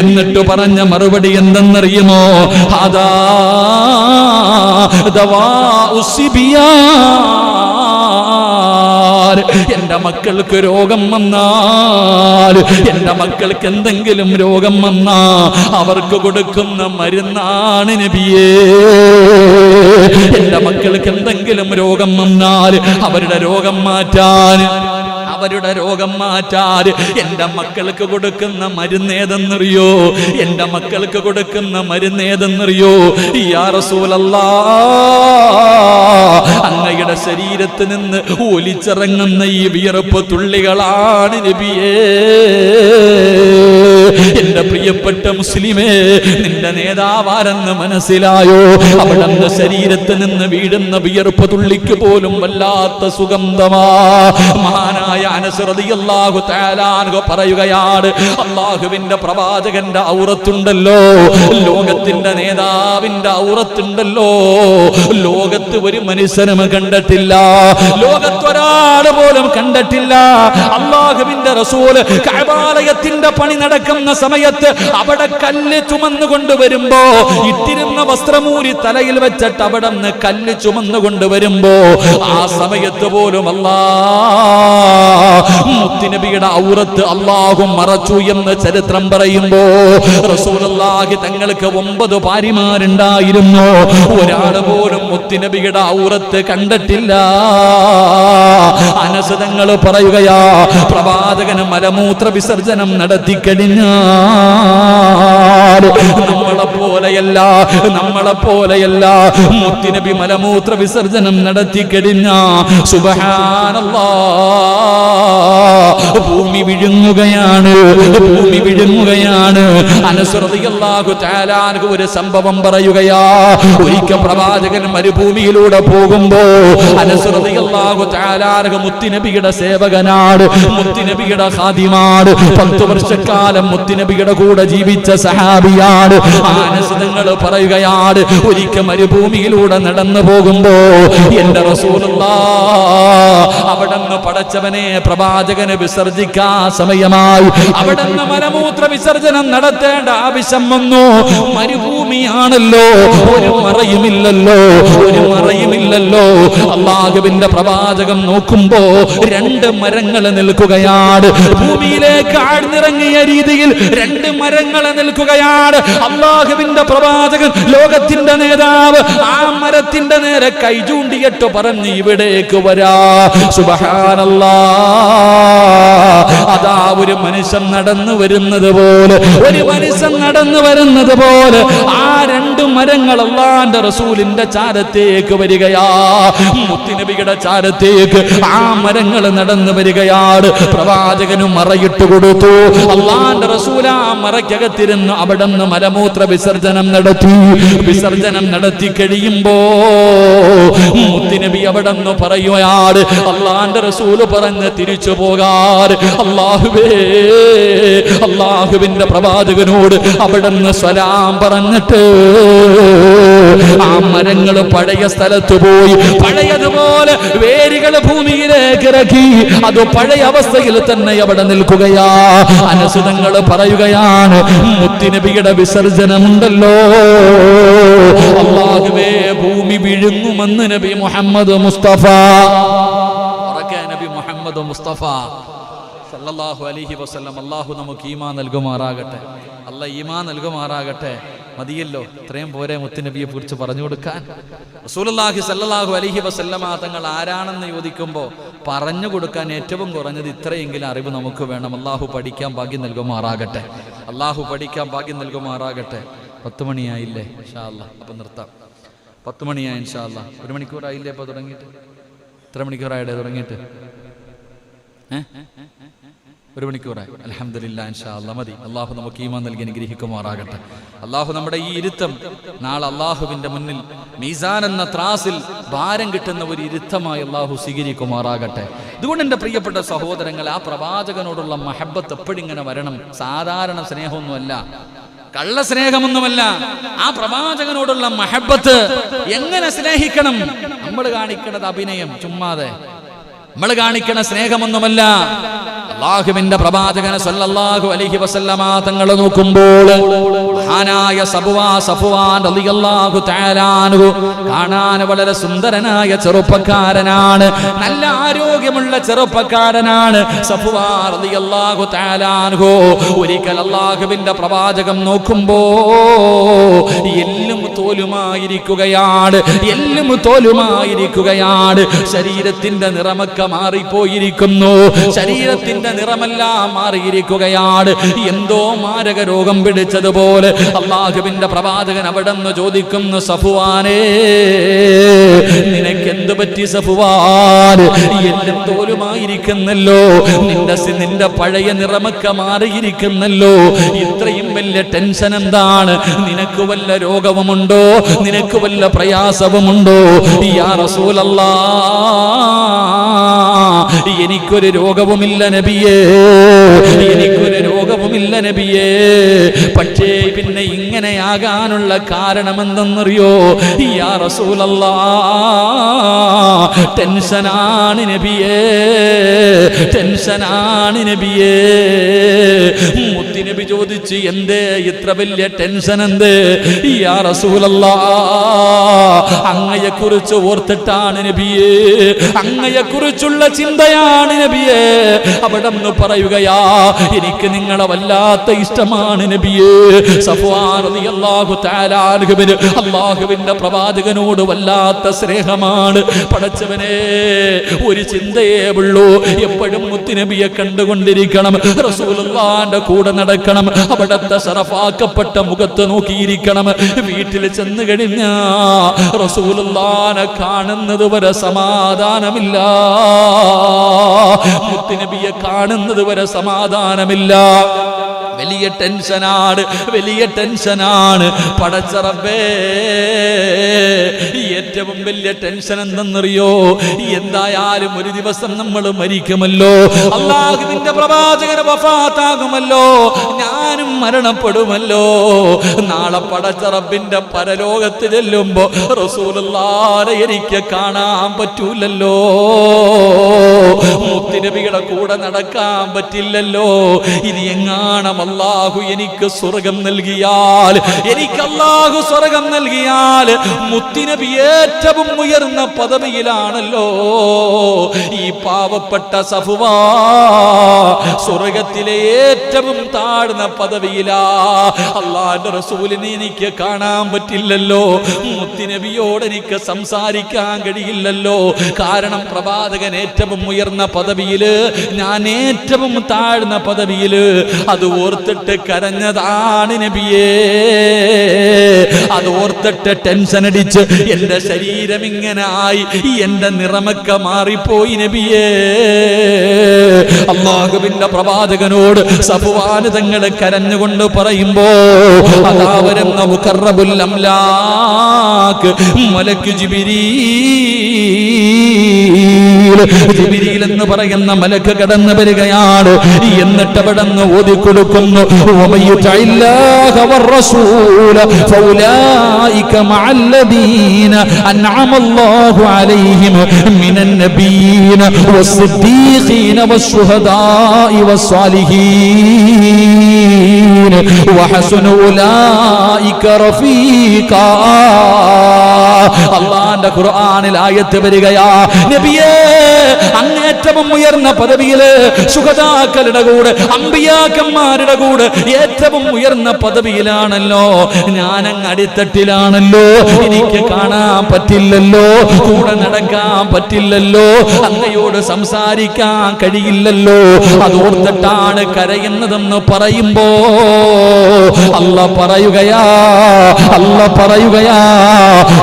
എന്നിട്ട് പറഞ്ഞ മറുപടി എന്തെന്നറിയുമോ? ഹാദാ ദവാഉ സിബിയാൻ. എന്റെ മക്കൾക്ക് രോഗം വന്നാൽ, എന്റെ മക്കൾക്ക് എന്തെങ്കിലും രോഗം വന്നാ അവർക്ക് കൊടുക്കുന്ന മരുന്നാണ് നബിയേ. എന്റെ മക്കൾക്ക് എന്തെങ്കിലും രോഗം വന്നാൽ അവരുടെ രോഗം മാറ്റാൻ എന്റെ മക്കൾക്ക് കൊടുക്കുന്ന മരുന്നേതെന്നറിയോ? എന്റെ മക്കൾക്ക് കൊടുക്കുന്ന മരുന്നേതെന്നറിയോ? യാ റസൂലല്ലാഹ്, അങ്ങയുടെ ശരീരത്തിൽ നിന്ന് ഒലിച്ചിറങ്ങുന്ന ഈ വിയർപ്പ് തുള്ളികളാണ് നബിയേ. എന്റെ പ്രിയപ്പെട്ട മുസ്ലിമേ, നിന്റെ നേതാവാരെന്ന് മനസ്സിലായോ? അവിടുന്ന് ശരീരത്തിൽ നിന്ന് വീഴുന്ന വിയർപ്പ് തുള്ളിക്ക് പോലും വല്ലാത്ത സുഗന്ധമാ. മഹാനായ അനസ് റളിയല്ലാഹു തആല അൻഹു പറയുകയാണ്, അല്ലാഹുവിന്റെ പ്രവാചകന്റെ ഔറത്തുണ്ടല്ലോ, ലോകത്തിന്റെ നേതാവിന്റെ ഔറത്തുണ്ടല്ലോ, ലോകത്ത് ഒരു മനുഷ്യനും കണ്ടിട്ടില്ല, ലോകത്ത് ഒരാൾ പോലും കണ്ടിട്ടില്ല. അല്ലാഹുവിന്റെ റസൂൽ കഅബാലയത്തിന്റെ പണി നടക്കുന്ന സമയത്ത് അവിടെ കല്ല് ചുമന്നു കൊണ്ടുവരുമ്പോ, ഇട്ടിരുന്ന വസ്ത്രമൂരി തലയിൽ വെച്ചിട്ട് അവിടെ നിന്ന് കല്ല് ചുമന്നു കൊണ്ടുവരുമ്പോ ആ സമയത്ത് പോലും മുത്തുനബിയുടെ ഔറത്ത് അല്ലാഹു മറച്ചു എന്ന് ചരിത്രം പറയുമ്പോ, റസൂലുള്ളാഹി തങ്ങൾക്ക് 9 ഭാര്യമാരുണ്ടായിരുന്നു, ഒരാൾ പോലും മുത്തുനബിയുടെ ഔറത്ത് കണ്ടിട്ടില്ല. അനസ് തങ്ങൾ പറയുകയാ, പ്രവാചകന് മലമൂത്ര വിസർജനം നടത്തിക്കഴിഞ്ഞാൽ നമ്മളെ പോലെയല്ല മുത്തുനബി മലമൂത്ര വിസർജനം നടത്തിക്കഴിഞ്ഞ സുബ്ഹാനല്ലാഹ് ഭൂമി വിഴുങ്ങുകയാണ്, ഭൂമി വിഴുങ്ങുകയാണ്. അനസ് റളിയല്ലാഹു തആല അൻഹു ഒരു സംഭവം പറയുകയാ. ഒരിക്കൽ പ്രവാചകൻ മരുഭൂമിയിലൂടെ പോകുമ്പോ അനസ് റളിയല്ലാഹു തആല അൻഹു മുത്തുനബിയുടെ സേവകനാണ്, മുത്തുനബിയുടെ ഖാദിമാണ്. 10 വർഷക്കാലം മുത്തുനബിയുടെ കൂടെ ജീവിച്ച സഹാബിയാണ്. അനസ് തങ്ങൾ പറയുകയാണ്, ഒരിക്കൽ മരുഭൂമിയിലൂടെ നടന്നു പോകുമ്പോ എന്റെ റസൂലുള്ളാഹ് അവിടുന്ന് പടച്ചവനെ പ്രവാചകന് വിസർജിക്കാൻ സമയമായി. അവിടുന്ന് മലമൂത്ര വിസർജനം നടത്തേണ്ട ആവശ്യം വന്നു. മരുഭൂമിയാണല്ലോ, ഒരു മറയുമില്ലല്ലോ, ഒരു മറയുമില്ലല്ലോ. അല്ലാഹുവിന്റെ പ്രവാചകൻ നോക്കുമ്പോ 2 മരങ്ങൾ നിൽക്കുകയാണ്. ഭൂമിയിലേക്ക് ആഴ്ന്നിറങ്ങിയ രീതിയിൽ 2 മരങ്ങൾ നിൽക്കുകയാണ്. അല്ലാഹുവിന്റെ പ്രവാചകൻ, ലോകത്തിന്റെ നേതാവ്, ആ മരത്തിന്റെ നേരെ കൈ ചൂണ്ടിയിട്ട് പറഞ്ഞു, ഇവിടേക്ക് വരാ. സുബ്ഹാനല്ലാഹ്. അതാ ഒരു മനുഷ്യൻ നടന്നു വരുന്നത് പോലെ, ഒരു മനുഷ്യൻ നടന്നു വരുന്നത് പോലെ ആ 2 മരങ്ങൾ അല്ലാഹുവിന്റെ റസൂലിന്റെ ചാരത്തേക്ക് വരികയാ. മുത്തുനബിയുടെ ചാരത്തേക്ക് ആ മരങ്ങൾ നടന്നു വരികയാണ്. പ്രവാചകനും മറയിട്ട് കൊടുത്തു. അല്ലാഹുവിന്റെ റസൂൽ ആ മറയ്ക്കകത്തിരുന്ന് അവിടെ നിന്ന് മലമൂത്ര വിസർജനം നടത്തി. വിസർജനം നടത്തി കഴിയുമ്പോ മുത്തുനബി അവിടെ നിന്ന് പറയുകയാണ്, അല്ലാഹുവിന്റെ റസൂൽ പറഞ്ഞ് തിരിച്ചു പോകാറ്. അല്ലാഹുവിന്റെ പ്രവാചകനോട് അവിടെ നിന്ന് സലാം പറഞ്ഞിട്ട് ആ മരങ്ങൾ പഴയ സ്ഥലത്ത് പോയി. പഴയതുപോലെ വേരുകൾ ഭൂമിയിലേക്ക് ഇറക്കി. അത് പഴയ അവസ്ഥയിൽ തന്നെ അവിടെ നിൽക്കുകയാ. അനസ് തങ്ങൾ പറയുകയാണ്, മുത്തുനബിയുടെ വിസർജനമുണ്ടല്ലോ, അല്ലാഹുവേ ഭൂമി വിഴുങ്ങുമെന്ന് നബി മുഹമ്മദ് മുസ്തഫ, നബി മുഹമ്മദ് മുസ്തഫ സല്ലല്ലാഹു അലൈഹി വസല്ലം. അല്ലാഹു നമുക്ക് ഈമാൻ നൽകുമാറാകട്ടെ, അല്ലാഹ് ഈമാൻ നൽകുമാറാകട്ടെ. മതിയല്ലോ, ഇത്രയും പോരെ മുത്തുനബിയെ കുറിച്ച് പറഞ്ഞു കൊടുക്കാൻ. റസൂലുള്ളാഹി സല്ലല്ലാഹു അലൈഹി വസല്ലമ തങ്ങൾ ആരാണെന്ന് ചോദിക്കുമ്പോൾ പറഞ്ഞു കൊടുക്കാൻ ഏറ്റവും കുറഞ്ഞത് ഇത്രയെങ്കിലും അറിവ് നമുക്ക് വേണം. അല്ലാഹു പഠിക്കാൻ ഭാഗ്യം നൽകുമാറാകട്ടെ, അല്ലാഹു പഠിക്കാൻ ഭാഗ്യം നൽകുമാറാകട്ടെ. 10 മണിയായില്ലേ? ഇൻഷാ അല്ലാഹ് അപ്പം നിർത്താം. 10 മണിയായി ഇൻഷാ അല്ലാഹ്. 1 മണിക്കൂറായില്ലേ ഇപ്പോൾ തുടങ്ങിയിട്ട്? എത്ര മണിക്കൂറായിടെ തുടങ്ങിയിട്ട്? 1 മണിക്കൂറായി. അൽഹംദുലില്ലാഹ്, ഇൻഷാ അല്ലാഹ് മതി. അല്ലാഹു നമുക്ക് ഈമാൻ നൽകി അനുഗ്രഹിക്കുമാറാകട്ടെ. അല്ലാഹു നമ്മുടെ ഈ ഇരുത്തം നാളെ അല്ലാഹുവിന്റെ മുന്നിൽ മീസാൻ എന്ന ത്രാസിൽ ഭാരം കിട്ടുന്ന ഒരു ഇരുത്തമായി അല്ലാഹു സ്വീകരിക്കുമാറാകട്ടെ. അതുകൊണ്ട് എൻ്റെ പ്രിയപ്പെട്ട സഹോദരങ്ങൾ, ആ പ്രവാചകനോടുള്ള മഹബ്ബത്ത് എപ്പോഴിങ്ങനെ വരണം. സാധാരണ സ്നേഹമൊന്നുമല്ല, കള്ള സ്നേഹമൊന്നുമല്ല. ആ പ്രവാചകനോടുള്ള മഹബ്ബത്ത് എങ്ങനെ സ്നേഹിക്കണം? നമ്മൾ കാണിക്കുന്നത് അഭിനയം ചുമ്മാതെ, നമ്മൾ കാണിക്കണ സ്നേഹമൊന്നുമല്ല. അല്ലാഹുവിന്റെ പ്രവാചകനെ സല്ലല്ലാഹു അലൈഹി വസല്ലമ തങ്ങൾ നോക്കുമ്പോൾ മഹാനായ സഫ്വാൻ റളിയല്ലാഹു തആല അൻഹു കാണാൻ വളരെ സുന്ദരനായ ചെറുപ്പക്കാരനാണ്, നല്ല ആരോഗ്യമുള്ള ചെറുപ്പക്കാരനാണ് സഫ്വാൻ റളിയല്ലാഹു തആല അൻഹു. ഒരിക്കൽ അല്ലാഹുവിന്റെ പ്രവാചകൻ നോക്കുമ്പോ എല്ലും തോലുമായിരിക്കുകയാണ്, എല്ലും തോലുമായിരിക്കുകയാണ്. ശരീരത്തിന്റെ നിറമൊക്കെ മാറിപ്പോയിരിക്കുന്നു, ശരീരത്തിന്റെ നിറമെല്ലാം മാറിയിരിക്കുകയാണ്. എന്തോ മാരക രോഗം പിടിച്ചതുപോലെ. അല്ലാഹുവിന്റെ പ്രവാചകൻ അവിടെ നിന്ന് ചോദിക്കുന്നു, സഫ്വാനേ നിനക്കെന്ത് പറ്റി സഫ്വാൻ? എല്ലാം തോലുമായിരിക്കുന്നല്ലോ, നിന്റെ പഴയ നിറമൊക്കെ മാറിയിരിക്കുന്നല്ലോ, ഇത്രയും വലിയ ടെൻഷൻ എന്താണ്? നിനക്ക് വല്ല രോഗവുമുണ്ടോ? നിനക്ക് വല്ല പ്രയാസവുമുണ്ടോ? യാ റസൂലല്ലാഹ്, എനിക്കൊരു രോഗവുമില്ല നബിയേ, എനിക്കൊരു രോഗവുമില്ല നബിയേ. പക്ഷേ പിന്നെ ഇങ്ങനെയാകാനുള്ള കാരണം എന്തെന്നറിയോ? യാ റസൂലല്ലാഹ്, ടെൻഷനാണ് നബിയേ, ടെൻഷനാണ് നബിയേ. മുത്തുനബി ചോദിച്ചു, എന്തേ ഇത്ര വലിയ ടെൻഷൻ? എന്തേ? യാ റസൂലല്ലാഹ്, അങ്ങയെ കുറിച്ച് ഓർത്തിട്ടാണ് നബിയേ, അങ്ങയെ കുറിച്ചുള്ള ചിന്തയാണ് നബിയേ. അവിടെ നിന്ന് പറയുകയാ, എനിക്ക് നിങ്ങൾ നിങ്ങളെ വല്ലാത്ത ഇഷ്ടമാണ് നബിയേ. സഫ്വാൻ റളിയല്ലാഹു തആല അൻഹുവിന് അല്ലാഹുവിന്റെ പ്രവാചകനോട് വല്ലാത്ത സ്നേഹമാണ്. പടച്ചവനെ, ഒരു ചിന്തയേ ഉള്ളൂ, എപ്പോഴും മുത്തുനബിയെ കണ്ടുകൊണ്ടിരിക്കണം, റസൂലുള്ളാഹിന്റെ കൂടെ നടക്കണം, അവിടുത്തെ ശറഫാക്കപ്പെട്ട മുഖത്ത് നോക്കിയിരിക്കണം. വീട്ടിൽ ചെന്ന് കഴിഞ്ഞാ റസൂലുള്ളാഹിനെ കാണുന്നത് വരെ സമാധാനമില്ല, മുത്തുനബിയെ കാണുന്നത് വരെ സമാധാനമില്ല. വലിയ ടെൻഷനാണ്, വലിയ ടെൻഷനാണ്. പടച്ച റബ്ബേ, ഏറ്റവും വലിയ ടെൻഷൻ എന്തെന്നറിയോ? എന്തായാലും ഒരു ദിവസം നമ്മൾ മരിക്കുമല്ലോ, അല്ലാഹുവിന്റെ പ്രവാചകൻ വഫാത്താകുമല്ലോ, ഞാനും മരണപ്പെടുമല്ലോ. നാളെ പടച്ച റബ്ബിന്റെ പരലോകത്ത് ചെല്ലുമ്പോ റസൂലുള്ളാഹിനെ എനിക്ക് കാണാൻ പറ്റൂലല്ലോ, മുത്തുനബിയുടെ കൂടെ നടക്കാൻ പറ്റില്ലല്ലോ. ഇനി എങ്ങാണം അല്ലാഹു എനിക്ക് സ്വർഗം നൽകിയാൽ, എനിക്ക് അല്ലാഹു സ്വർഗം നൽകിയാൽ, മുത്തുനബി ഏറ്റവും ഉയർന്ന പദവിയിലാണല്ലോ. ഈ പാവപ്പെട്ട സഫ്വാ സ്വർഗത്തിലെ ഏറ്റവും താഴ്ന്ന പദവിയിലാ. അല്ലാഹുവിന്റെ റസൂലിനെ എനിക്ക് കാണാൻ പറ്റില്ലല്ലോ, മുത്തുനബിയോട് എനിക്ക് സംസാരിക്കാൻ കഴിയില്ലല്ലോ. കാരണം പ്രവാചകൻ ഏറ്റവും ഉയർന്ന പദവിയില്, ഞാൻ ഏറ്റവും താഴ്ന്ന പദവിയില്. അത് ഓർത്തിട്ട് കരഞ്ഞതാണ് നബിയേ, അത് ഓർത്തിട്ട് ടെൻഷൻ അടിച്ച് എന്റെ ശരീരം ഇങ്ങനെ ആയി, എന്റെ നിറമൊക്കെ മാറിപ്പോയി നബിയേ. അല്ലാഹുവിന്റെ പ്രവാചകനോട് സഫ്വാൻ തങ്ങൾ കരഞ്ഞുകൊണ്ട് പറയുമ്പോ അതാ വരുന്ന മുഖറബുൽ അംലാക്ക് മലക്ക് ജിബ്രീൽ എന്ന് പറയുന്ന മലക്ക് കടന്നു വരികയാണ്. എന്നിട്ട് അവിടെ നിന്ന് ഓതിക്കൊടുക്കുന്നു, വമയ്യുതഇല്ലാഹ വറസൂല ഫൗലായിക മഅല്ലദീന അൻഅമല്ലാഹു അലൈഹിം മിനൻ നബിയ്യീന വസ്സിദ്ദീഖീന വശുഹദാഇ വസ്സാലിഹീൻ വഹസന ഉലൈക റഫീഖാ. അല്ലാഹുവിന്റെ ഖുർആനിൽ ആയത്ത് വരികയാ, നബിയേ, അങ്ങേറ്റവും ഉയർന്ന പദവിയില് ശുഹദാക്കളുടെ കൂടെ, അമ്പിയാക്കന്മാരുടെ കൂടെ ഏറ്റവും ഉയർന്ന പദവിയിലാണല്ലോ. ഞാനങ്ങ് അടിത്തട്ടിലാണല്ലോ, എനിക്ക് കാണാൻ പറ്റില്ലല്ലോ, കൂടെ നടക്കാൻ പറ്റില്ലല്ലോ, അങ്ങയോട് സംസാരിക്കാൻ കഴിയില്ലല്ലോ. അതോർത്തിട്ടാണ് കരയുന്നതെന്ന് പറയുമ്പോ അല്ല പറയുകയാ, അല്ല പറയുകയാ,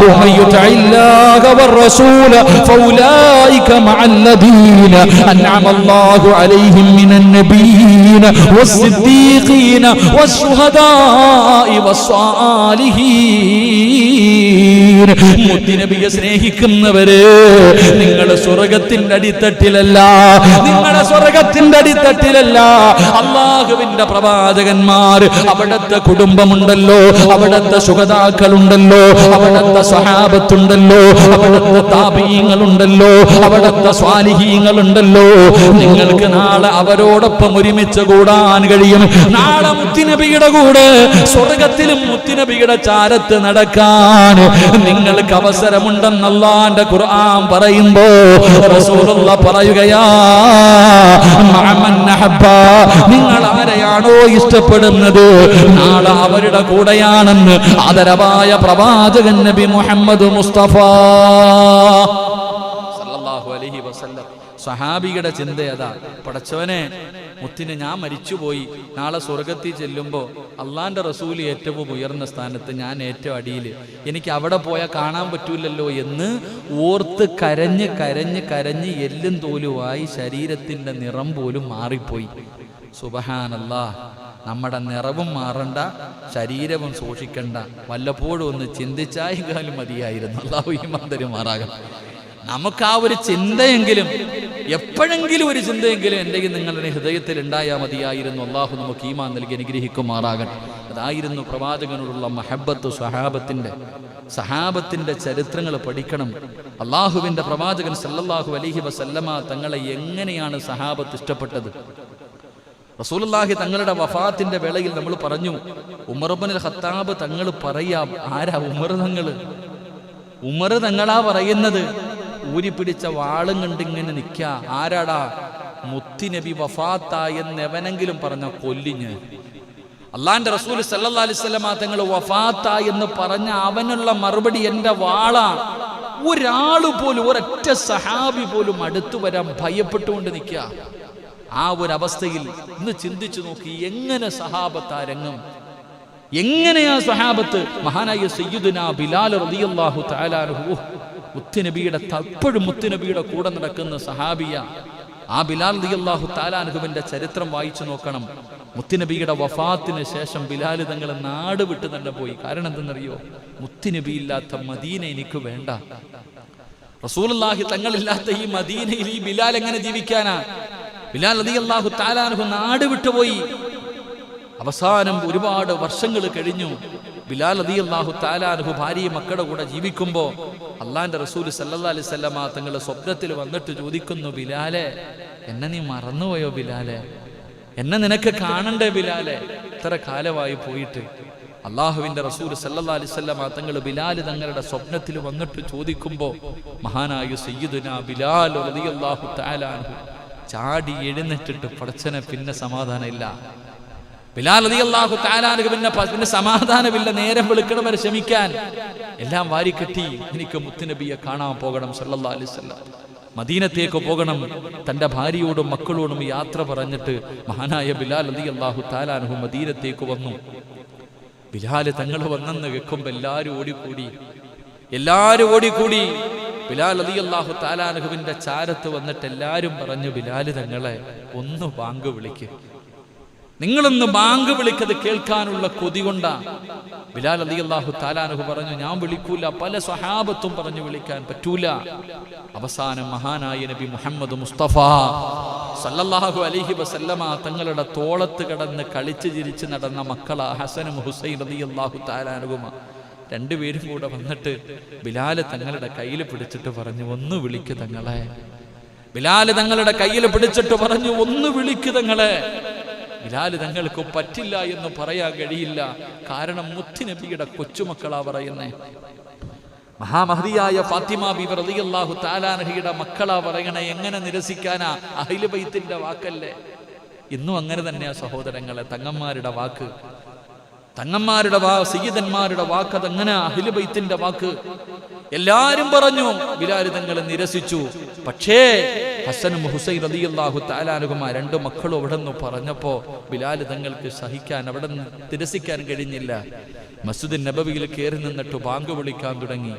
ഉമയ്യുതഇല്ലാഹ വറസൂല ഫൗലായിക മഅല്ലദീന അൻഅമല്ലാഹു അലൈഹിം മിനൻ നബിയ്യീന വസ്സിദ്ദീഖീന വശുഹദാഇ വസ്സാലിഹീൻ. മുത്തുനബിയെ സ്നേഹിക്കുന്നവര്, നിങ്ങൾ സ്വർഗത്തിന്റെ അടിത്തട്ടിലല്ല, നിങ്ങളുടെ സ്വർഗത്തിന്റെ അടിത്തട്ടിലല്ല. അല്ലാഹുവിന്റെ പ്രവാചകന്മാർ, അവിടുത്തെ കുടുംബമുണ്ടല്ലോ, അവിടുത്തെ ശുഹദാക്കളുണ്ടല്ലോ, അവിടുത്തെ സ്വഹാബത്തുണ്ടല്ലോ, അവിടുത്തെ താബീങ്ങളുണ്ടല്ലോ, അവിടുത്തെ സ്വാലിഹീങ്ങളുണ്ടല്ലോ. നിങ്ങൾക്ക് നാളെ അവരോടൊപ്പം ഒരുമിച്ച് കൂടാൻ കഴിയും. നാളെ മുത്തുനബിയുടെ കൂടെ സ്വർഗത്തിലും മുത്തുനബിയുടെ ചാരത്ത് നടക്കാൻ നിങ്ങൾക്ക് അവസരമുണ്ടെന്ന് അല്ലാഹുവിന്റെ ഖുർആൻ പറയുമ്പോ റസൂലുള്ളാഹി പറയുകയാ, മഅമൻ അഹബ്ബ, നിങ്ങൾ ആരെയാണോ ഇഷ്ടപ്പെടുന്നത് നാളെ അവരുടെ കൂടെയാണെന്ന് ആദരവായ പ്രവാചകൻ നബി മുഹമ്മദ് മുസ്തഫ സല്ലല്ലാഹു അലൈഹി വസല്ലം. സഹാബിയുടെ ചിന്ത അതാ, പടച്ചവനെ, മുത്തിന് ഞാൻ മരിച്ചുപോയി, നാളെ സ്വർഗത്തിൽ ചെല്ലുമ്പോൾ അള്ളാന്റെ റസൂല് ഏറ്റവും ഉയർന്ന സ്ഥാനത്ത്, ഞാൻ ഏറ്റവും അടിയിൽ, എനിക്ക് അവിടെ പോയാൽ കാണാൻ പറ്റൂലല്ലോ എന്ന് ഓർത്ത് കരഞ്ഞ് കരഞ്ഞ് കരഞ്ഞ് എല്ലും തോലുമായി ശരീരത്തിന്റെ നിറം പോലും മാറിപ്പോയി. സുബ്ഹാനല്ലാഹ്. നമ്മുടെ നിറവും മാറണ്ട, ശരീരവും സൂക്ഷിക്കണ്ട, വല്ലപ്പോഴും ഒന്ന് ചിന്തിച്ചായാലും മതിയായിരുന്നു. അല്ലാഹു ഈമാൻ തരുമാറാകട്ടെ. നമുക്ക് ആ ഒരു ചിന്തയെങ്കിലും, എപ്പോഴെങ്കിലും ഒരു ചിന്തയെങ്കിലും എൻ്റെ നിങ്ങളുടെ ഹൃദയത്തിൽ ഉണ്ടായാൽ മതിയായിരുന്നു. അള്ളാഹു നമുക്ക് ഈമാൻ നൽകി അനുഗ്രഹിക്കുമാറാകട്ടെ. അതായിരുന്നു പ്രവാചകനോടുള്ള മഹബ്ബത്ത്. സഹാബത്തിന്റെ ചരിത്രങ്ങൾ പഠിക്കണം. അള്ളാഹുവിന്റെ പ്രവാചകൻ സല്ലല്ലാഹു അലൈഹി വസല്ലമ തങ്ങളെ എങ്ങനെയാണ് സഹാബത്ത് ഇഷ്ടപ്പെട്ടത്? റസൂലുള്ളാഹി തങ്ങളുടെ വഫാത്തിന്റെ വേളയിൽ നമ്മൾ പറഞ്ഞു, ഉമർ ഇബ്നുൽ ഖത്താബ് തങ്ങൾ പറയാം. ആരാ ഉമർ തങ്ങൾ? ഉമർ തങ്ങളാ പറയുന്നത്. ഊരി പിടിച്ച വാളും കണ്ടിങ്ങനെ നിൽക്കുക. ആരാടാ? മുത്തുനബി വഫാത്തായെന്ന് എവനെങ്കിലും പറഞ്ഞ കൊല്ലിഞ്ഞ്. അള്ളാന്റെ റസൂൽ സല്ലല്ലാഹു അലൈഹി വസല്ലമ തങ്ങൾ വഫാത്തായി എന്ന് പറഞ്ഞ അവനുള്ള മറുപടി എന്റെ വാളാ. ഒരാൾ പോലും, ഒരൊറ്റ സഹാബി പോലും അടുത്തു വരാൻ ഭയപ്പെട്ടുകൊണ്ട് നിൽക്കുക. ആ ഒരു അവസ്ഥയിൽ ഇന്ന് ചിന്തിച്ചു നോക്കി, എങ്ങനെ സഹാബത്ത് രംഗം, എങ്ങനെയാ സഹാബത്ത്. മഹാനായ സയ്യിദുനാ ബിലാൽ റളിയല്ലാഹു തആല അൻഹു മുത്തുനബിയുടെ തപ്പോഴും മുത്തുനബിയുടെ കൂടെ നടക്കുന്ന സഹാബിയ. ആ ബിലാൽ റളിയല്ലാഹു തആല അൻഹുവിന്റെ ചരിത്രം വായിച്ചു നോക്കണം. മുത്തുനബിയുടെ വഫാത്തിന് ശേഷം ബിലാൽ തങ്ങൾ നാട് വിട്ട് തന്നെ പോയി. കാരണം എന്തെന്നറിയോ? മുത്തുനബി ഇല്ലാത്ത മദീന എനിക്ക് വേണ്ട. റസൂലുള്ളാഹി തങ്ങളില്ലാത്ത ഈ മദീനയിൽ ഈ ബിലാൽ എങ്ങനെ ജീവിക്കാനാ? ബിലാൽ റളിയല്ലാഹു തആല അൻഹു നാട് വിട്ടുപോയി. അവസാനം ഒരുപാട് വർഷങ്ങൾ കഴിഞ്ഞു. ബിലാൽ റളിയല്ലാഹു തആല അൻഹു ഭാര്യയും മക്കളുടെ കൂടെ ജീവിക്കുമ്പോൾ അള്ളാന്റെ റസൂൽ സല്ലല്ലാഹു അലൈഹി വസല്ലമ തങ്ങൾ സ്വപ്നത്തിൽ വന്നിട്ട് ചോദിക്കുന്നു, ബിലാലെ, എന്നെ നീ മറന്നുപോയോ ബിലാലെ? എന്നെ നിനക്ക് കാണണ്ടേ ബിലാലെ? ഇത്ര കാലമായി പോയിട്ട്. അള്ളാഹുവിന്റെ റസൂൽ സല്ലല്ലാഹു അലൈഹി വസല്ലമ തങ്ങൾ ബിലാൽ തങ്ങളുടെ സ്വപ്നത്തിൽ വന്നിട്ട് ചോദിക്കുമ്പോൾ മഹാനായ സയ്യിദുനാ ബിലാൽ റളിയല്ലാഹു തആല അൻഹു ചാടി എഴുന്നേറ്റിട്ട്, പടച്ചനെ പിന്നെ സമാധാനമില്ല. ബിലാൽ റളിയല്ലാഹു തആല അൻഹു പിന്നെ സമാധാനമില്ല. നേരം വെളുക്കണം വരെ ക്ഷമിക്കാൻ എല്ലാം വാരിക്കെട്ടി. എനിക്ക് മുത്തുനബിയെ കാണാൻ പോകണം സല്ലല്ലാഹു അലൈഹി വസല്ലം, മദീനത്തേക്ക് പോകണം. തന്റെ ഭാര്യയോടും മക്കളോടും യാത്ര പറഞ്ഞിട്ട് മഹാനായ ബിലാൽ റളിയല്ലാഹു തആല അൻഹു മദീനത്തേക്ക് വന്നു. ബിലാൽ തങ്ങൾ വന്നെന്ന് കേൾക്കുമ്പോൾ എല്ലാവരും ഓടിക്കൂടി. ബിലാൽ റളിയല്ലാഹു തആല അൻഹുവിന്റെ ചാരത്ത് വന്നിട്ട് എല്ലാവരും പറഞ്ഞു, ബിലാൽ തങ്ങളെ ഒന്ന് ബാങ്ക് വിളിക്ക്, നിങ്ങളൊന്ന് ബാങ്ക് വിളിക്കത് കേൾക്കാനുള്ള കൊതി കൊണ്ടാ. ബിലാൽ റളിയല്ലാഹു തആല അൻഹു പറഞ്ഞു, ഞാൻ വിളിക്കൂല. പല സ്വഹാബത്തും പറഞ്ഞു വിളിക്കാൻ പറ്റൂല. അവസാനം മഹാനായ നബി മുഹമ്മദ് മുസ്തഫ സല്ലല്ലാഹു അലൈഹി വസല്ലമ തങ്ങളുടെ തോളത്ത് കിടന്ന് കളിച്ച് ചിരിച്ച് നടന്ന മക്കളാ ഹസനും ഹുസൈൻ റളിയല്ലാഹു തആല അൻഹുമ രണ്ടുപേരും കൂടെ വന്നിട്ട് ബിലാൽ തങ്ങളുടെ കയ്യിൽ പിടിച്ചിട്ട് പറഞ്ഞു, ഒന്ന് വിളിക്ക് തങ്ങളെ. ബിലാൽ തങ്ങളുടെ കയ്യിൽ പിടിച്ചിട്ട് പറഞ്ഞു, ഒന്ന് വിളിക്ക് തങ്ങളെ. ബിലാൽ തങ്ങൾക്ക് പറ്റില്ല എന്ന് പറയാൻ കഴിയില്ല. കാരണം മുത്തുനബിയുടെ കൊച്ചുമക്കളാ പറയുന്നേ. മഹാമഹദിയായ ഫാത്തിമ ബീവി റളിയല്ലാഹു തആല അൻഹയുടെ മക്കളാ പറയണേ. എങ്ങനെ നിരസിക്കാനാ? അഹ്ലു ബൈത്തിന്റെ വാക്കല്ലേ. ഇന്നും അങ്ങനെ തന്നെയാ സഹോദരങ്ങളെ. തങ്ങന്മാരുടെ വാക്ക്, സയ്യിദന്മാരുടെ വാക്ക്, അതങ്ങനെ അഹ്ലു ബൈത്തിന്റെ വാക്ക്. എല്ലാരും പറഞ്ഞു, ബിലാൽ തങ്ങൾ നിരസിച്ചു. പക്ഷേ ഹസനും ഹുസൈൻ റളിയല്ലാഹു തആല അൻഹുമാ രണ്ട് മക്കളും അവിടെ നിന്ന് പറഞ്ഞപ്പോ ബിലാൽ തങ്ങൾക്ക് സഹിക്കാൻ, അവിടെ നിന്ന് നിരസിക്കാൻ കഴിഞ്ഞില്ല. മസ്ജിദുൻ നബവിയിൽ കയറി നിന്നിട്ട് ബാങ്ക് വിളിക്കാൻ തുടങ്ങി.